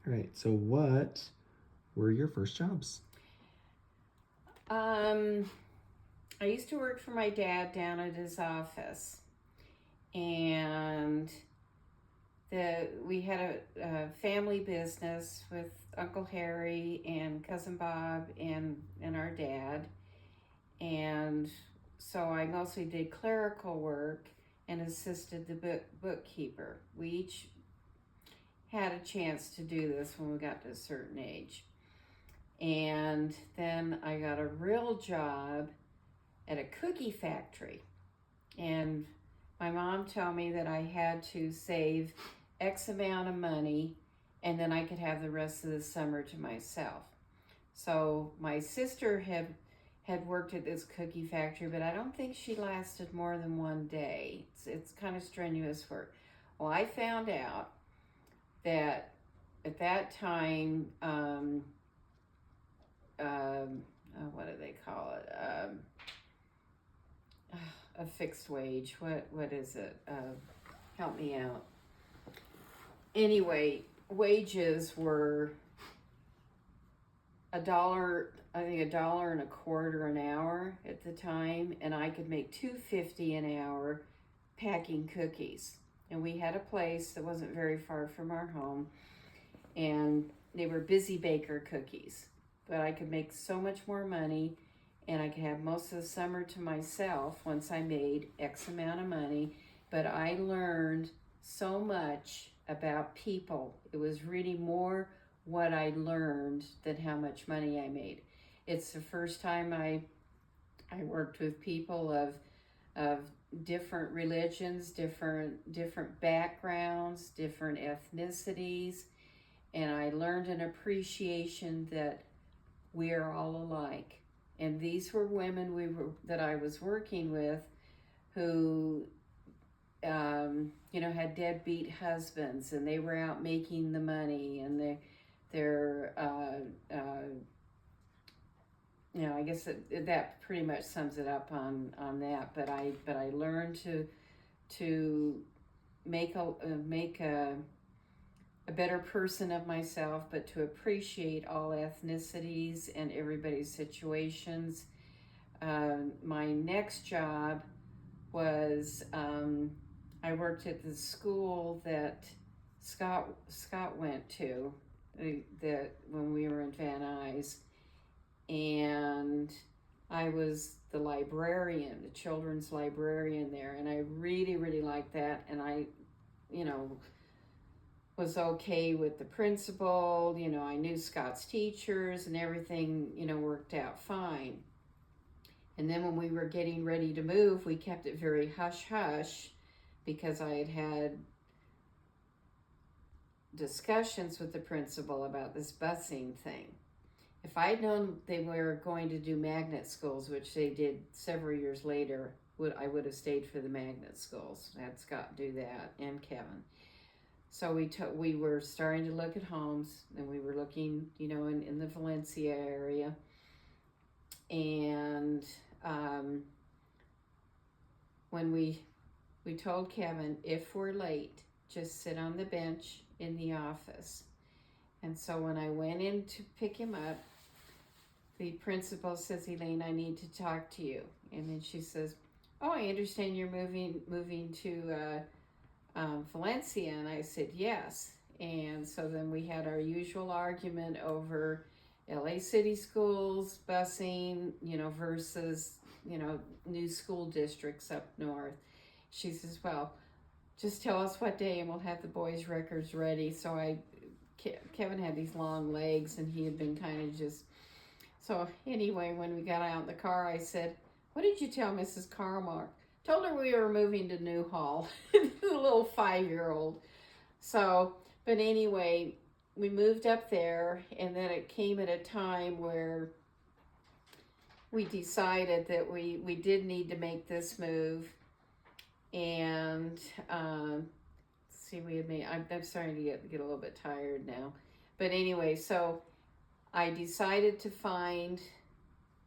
All right. So what were your first jobs? I used to work for my dad down at his office, and we had a family business with Uncle Harry and Cousin Bob and our dad, and so I mostly did clerical work and assisted the bookkeeper. We each had a chance to do this when we got to a certain age. And then I got a real job at a cookie factory. And my mom told me that I had to save X amount of money and then I could have the rest of the summer to myself. So my sister had worked at this cookie factory, but I don't think she lasted more than one day. It's kind of strenuous work. Well, I found out that at that time, what do they call it? A fixed wage. What is it? Help me out. Anyway, wages were $1. I think $1.25 an hour at the time, and I could make $2.50 an hour packing cookies. And we had a place that wasn't very far from our home, and they were Busy Baker cookies. But I could make so much more money, and I could have most of the summer to myself once I made X amount of money. But I learned so much about people. It was really more what I learned than how much money I made. It's the first time I worked with people of different religions, different backgrounds, different ethnicities, and I learned an appreciation that we are all alike. And these were women that I was working with who had deadbeat husbands, and they were out making the money, and they're I guess that pretty much sums it up on that. But I learned to make a better person of myself, but to appreciate all ethnicities and everybody's situations. My next job was I worked at the school that Scott went to that when we were in Van Nuys, and I was the librarian, the children's librarian there, and I really liked that. And I, was okay with the principal. I knew Scott's teachers, and everything, worked out fine. And then when we were getting ready to move, we kept it very hush-hush because I had discussions with the principal about this busing thing. If I had known they were going to do magnet schools, which they did several years later, I would have stayed for the magnet schools. I had Scott do that, and Kevin. So we were starting to look at homes, and we were looking, in the Valencia area. And when we told Kevin, if we're late, just sit on the bench in the office. And so when I went in to pick him up, the principal says, Elaine, I need to talk to you. And then she says, oh, I understand you're moving to Valencia. And I said, yes. And so then we had our usual argument over LA City schools, busing, versus, new school districts up north. She says, well, just tell us what day and we'll have the boys' records ready. So Kevin had these long legs, and he had been kind of just, so anyway, when we got out in the car, I said, what did you tell Mrs. Carmark? Told her we were moving to Newhall, the little 5-year-old. So, but anyway, we moved up there, and then it came at a time where we decided that we did need to make this move. And see, we had made, I'm starting to get a little bit tired now. But anyway, so I decided to find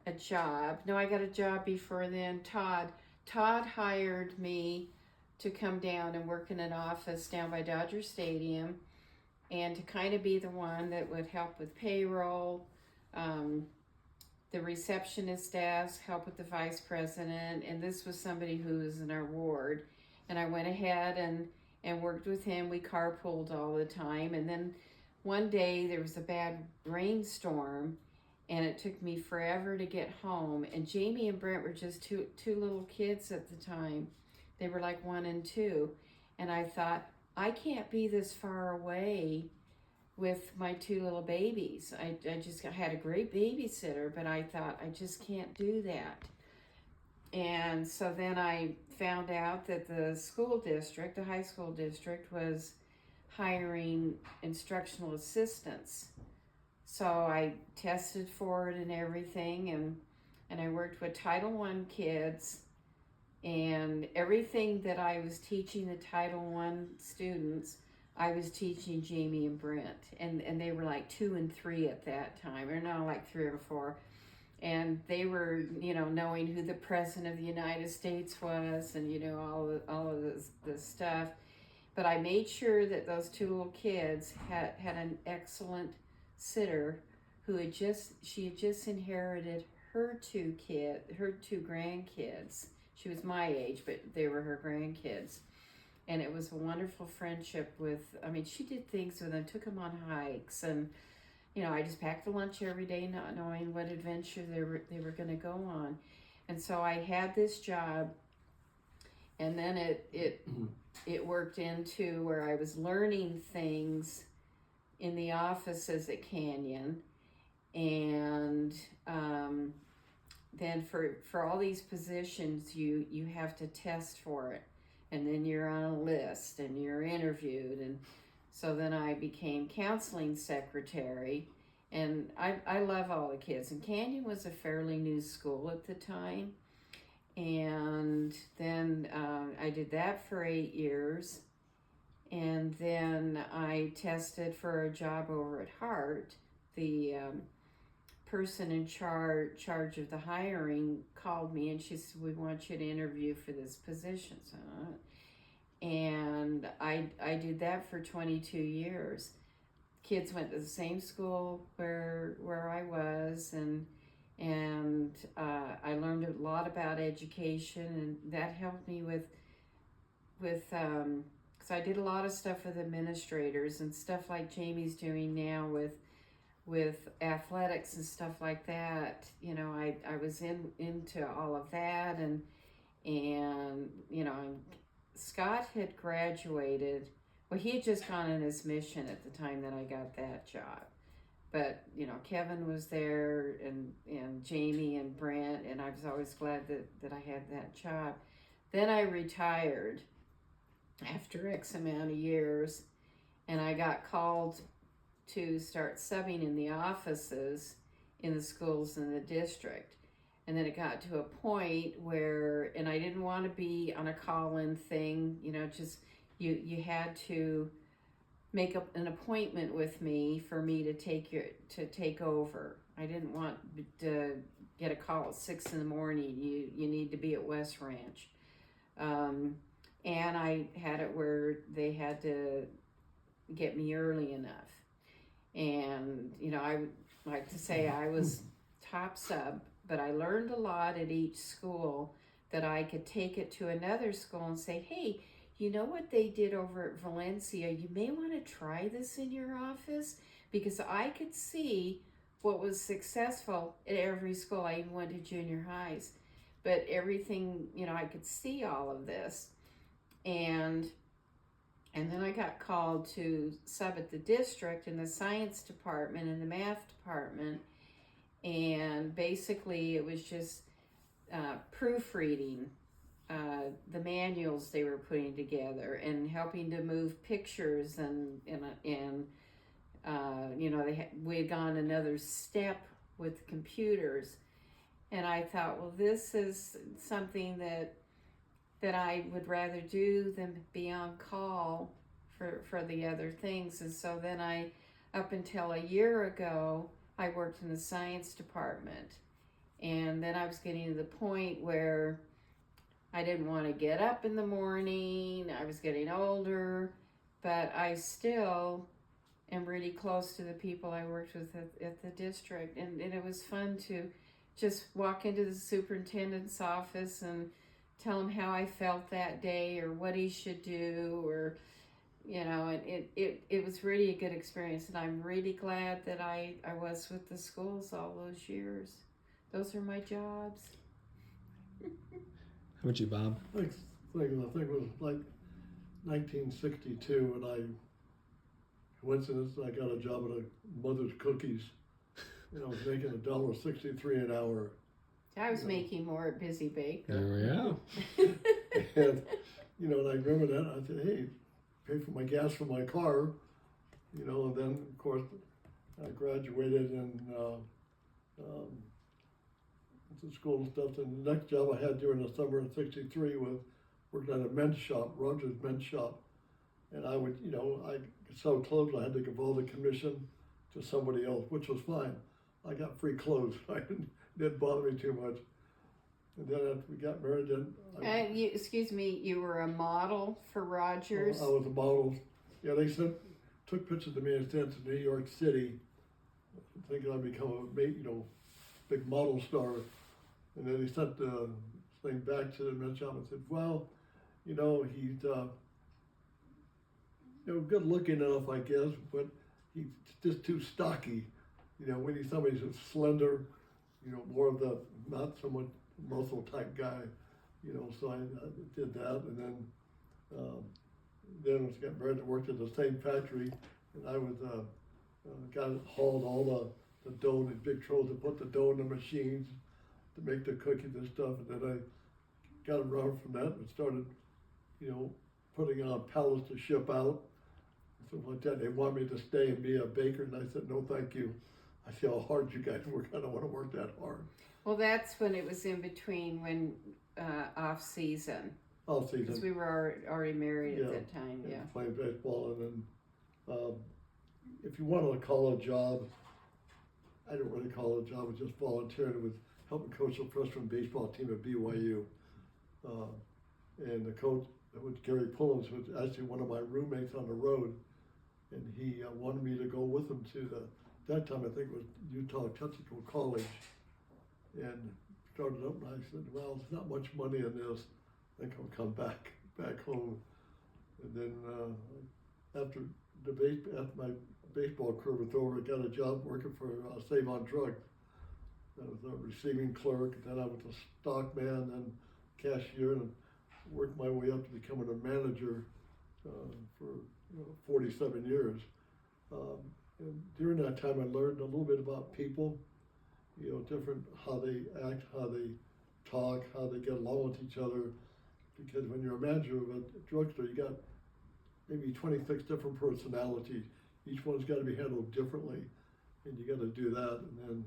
a job. No, I got a job before then. Todd hired me to come down and work in an office down by Dodger Stadium. and to kind of be the one that would help with payroll, um, the receptionist desk, help with the vice president, and this was somebody who was in our ward. And I went ahead and worked with him. We carpooled all the time. And then one day there was a bad rainstorm, and it took me forever to get home. And Jamie and Brent were just two little kids at the time. They were like 1 and 2. And I thought, I can't be this far away with my 2 little babies. I just had a great babysitter, but I thought, I just can't do that. And so then I found out that the school district, the high school district, was hiring instructional assistants. So I tested for it and everything, and I worked with Title I kids, and everything that I was teaching the Title I students, I was teaching Jamie and Brent, and they were like 2 and 3 at that time, or no, like 3 or 4. And they were, knowing who the president of the United States was, and all of this stuff. But I made sure that those 2 little kids had an excellent sitter who had just inherited her 2 grandkids. She was my age, but they were her grandkids. And it was a wonderful friendship she did things with them, took them on hikes, and I just packed the lunch every day, not knowing what adventure they were going to go on. And so I had this job, and then it worked into where I was learning things in the offices at Canyon, and then for all these positions, you have to test for it, and then you're on a list and you're interviewed. And so then I became counseling secretary, and I love all the kids. And Canyon was a fairly new school at the time. And then I did that for 8 years. And then I tested for a job over at Hart. The person in charge of the hiring called me, and she said, we want you to interview for this position. So and I did that for 22 years. Kids went to the same school where I was, and I learned a lot about education, and that helped me with because I did a lot of stuff with administrators and stuff like Jamie's doing now with athletics and stuff like that. I was into all of that, and Scott had graduated. Well, he had just gone on his mission at the time that I got that job. But, Kevin was there, and Jamie and Brent, and I was always glad that I had that job. Then I retired after X amount of years, and I got called to start subbing in the offices in the schools in the district. And then it got to a point where, and I didn't want to be on a call-in thing, just you had to make up an appointment with me for me to take over. I didn't want to get a call at 6 in the morning. You need to be at West Ranch. And I had it where they had to get me early enough. And, I would like to say I was top sub, but I learned a lot at each school that I could take it to another school and say, hey, you know what they did over at Valencia? You may want to try this in your office, because I could see what was successful at every school. I even went to junior highs, but everything, I could see all of this. And then I got called to sub at the district in the science department and the math department. And basically it was just proofreading the manuals they were putting together, and helping to move pictures, and we had gone another step with computers. And I thought, well, this is something that I would rather do than be on call for the other things. And so then up until a year ago, I worked in the science department. And then I was getting to the point where I didn't want to get up in the morning. I was getting older, but I still am really close to the people I worked with at the district, and it was fun to just walk into the superintendent's office and tell him how I felt that day or what he should do, or and it was really a good experience, and I'm really glad that I was with the schools all those years. Those are my jobs. How about you, Bob? I think it was like 1962, and coincidence, I got a job at a Mother's Cookies, and I was making $1.63 an hour. I was making more at Busy Baker. There we go. And and I remember that. I said, "Hey, pay for my gas for my car," and then of course I graduated and went to school and stuff. And the next job I had during the summer in '63 was working at a men's shop, Rogers Men's Shop, and I would, I could sell clothes. I had to give all the commission to somebody else, which was fine. I got free clothes. It didn't bother me too much. And then after we got married, then excuse me, you were a model for Rogers? I was a model. Yeah, they took pictures of me and sent to New York City, thinking I'd become a big model star. And then they sent the thing back to the men's shop and said, well, he's good looking enough, I guess, but he's just too stocky. We need somebody who's slender, more of the not so much muscle type guy. So I did that, and then when I got married, I worked at the same factory, and I was guy that hauled all the dough in the big trolleys and put the dough in the machines to make the cookies and stuff. And then I got around from that and started, putting on pallets to ship out, and stuff like that. They wanted me to stay and be a baker, and I said, no, thank you. I see how hard you guys work. I don't want to work that hard. Well, that's when it was in between, when off season. Off season. Because we were already married at that time, yeah. Playing baseball, and then if you wanted to call a job, I didn't really call it a job. I was just volunteering. It was helping coach the freshman baseball team at BYU. And the coach, it was Gary Pullins, was actually one of my roommates on the road, and he wanted me to go with him to that time I think it was Utah Technical College, and started up, and I said, well, there's not much money in this. I think I'll come back home. And then after my baseball career was over, I got a job working for Save on Drugs. I was a receiving clerk, and then I was a stockman, then cashier, and worked my way up to becoming a manager for 47 years. And during that time, I learned a little bit about people, different, how they act, how they talk, how they get along with each other. Because when you're a manager of a drugstore, you got maybe 26 different personalities. Each one's got to be handled differently, and you got to do that. And then,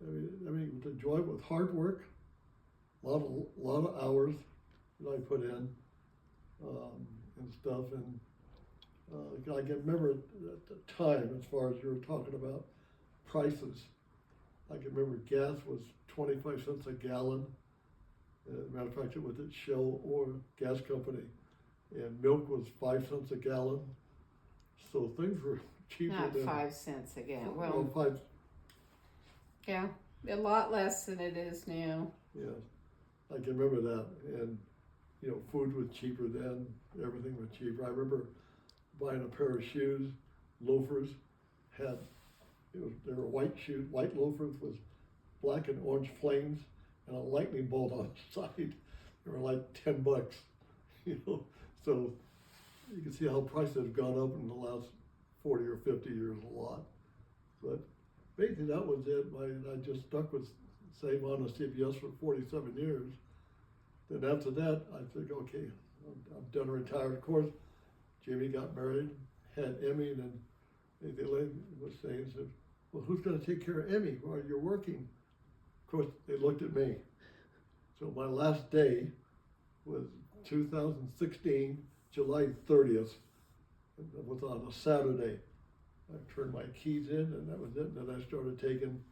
it was enjoyable with hard work, a lot of hours that I put in, and stuff. And I can remember at the time, as far as you were talking about prices, I can remember gas was 25 cents a gallon. As a matter of fact, it was at Shell or gas company, and milk was 5 cents a gallon. So things were cheaper. Not than 5 cents a gallon. Well, 5. Yeah, a lot less than it is now. Yeah, I can remember that, and food was cheaper then. Everything was cheaper. I remember buying a pair of shoes, loafers. They were white shoes, white loafers with black and orange flames and a lightning bolt on the side. They were like $10, So you can see how prices have gone up in the last 40 or 50 years a lot. But basically that was it. I just stuck with Save On and CBS for 47 years. Then after that, I think, okay, I'm done retired. Of course, Jimmy got married, had Emmy, and then Elaine was saying, said, well, who's going to take care of Emmy while you're working? Of course, they looked at me. So my last day was 2016, July 30th. It was on a Saturday. I turned my keys in, and that was it. And then I started taking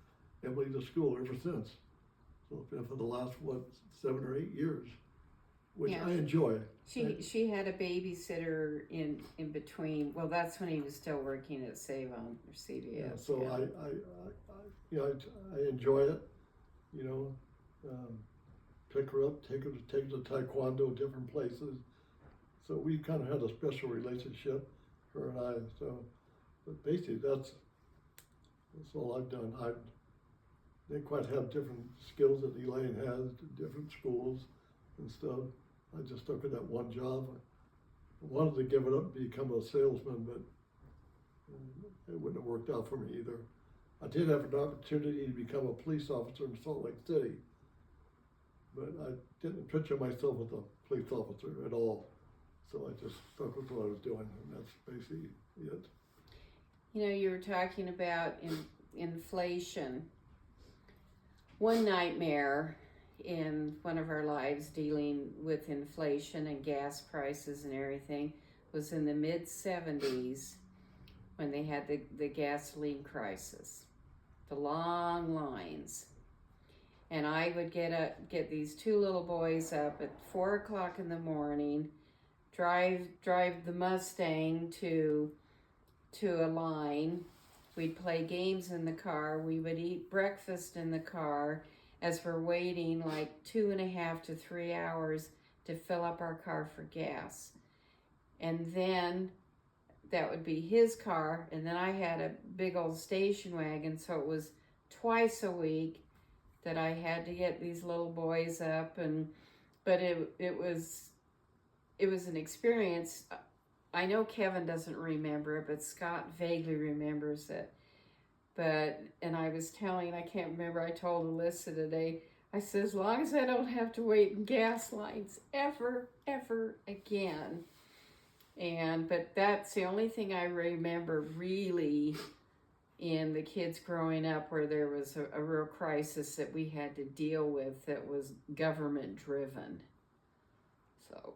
Emily to school ever since. So it's been for the last, 7 or 8 years. which Yeah. I enjoy. She had a babysitter in between. Well, that's when he was still working at Save-On or CVS. Yeah, so you know, I enjoy it. You know, pick her up, take her to taekwondo, different places. So we kind of had a special relationship, her and I. So, but basically, that's all I've done. I didn't quite have different skills that Elaine has, different schools and stuff. I just stuck with that one job. I wanted to give it up and become a salesman, but it wouldn't have worked out for me either. I did have an opportunity to become a police officer in Salt Lake City, but I didn't picture myself as a police officer at all. So I just stuck with what I was doing, and that's basically it. You know, you were talking about inflation. One nightmare in one of our lives dealing with inflation and gas prices and everything was in the mid-70s when they had the gasoline crisis, the long lines. And I would get these two little boys up at 4 o'clock in the morning, drive the Mustang to a line. We'd play games in the car. We would eat breakfast in the car as we're waiting like 2.5 to 3 hours to fill up our car for gas. And then that would be his car, and then I had a big old station wagon, so it was twice a week that I had to get these little boys up, but it was an experience. I know Kevin doesn't remember it, but Scott vaguely remembers it. And I was I can't remember, I told Alyssa today, I said, as long as I don't have to wait in gas lines ever again. But that's the only thing I remember really in the kids growing up where there was a real crisis that we had to deal with that was government driven. So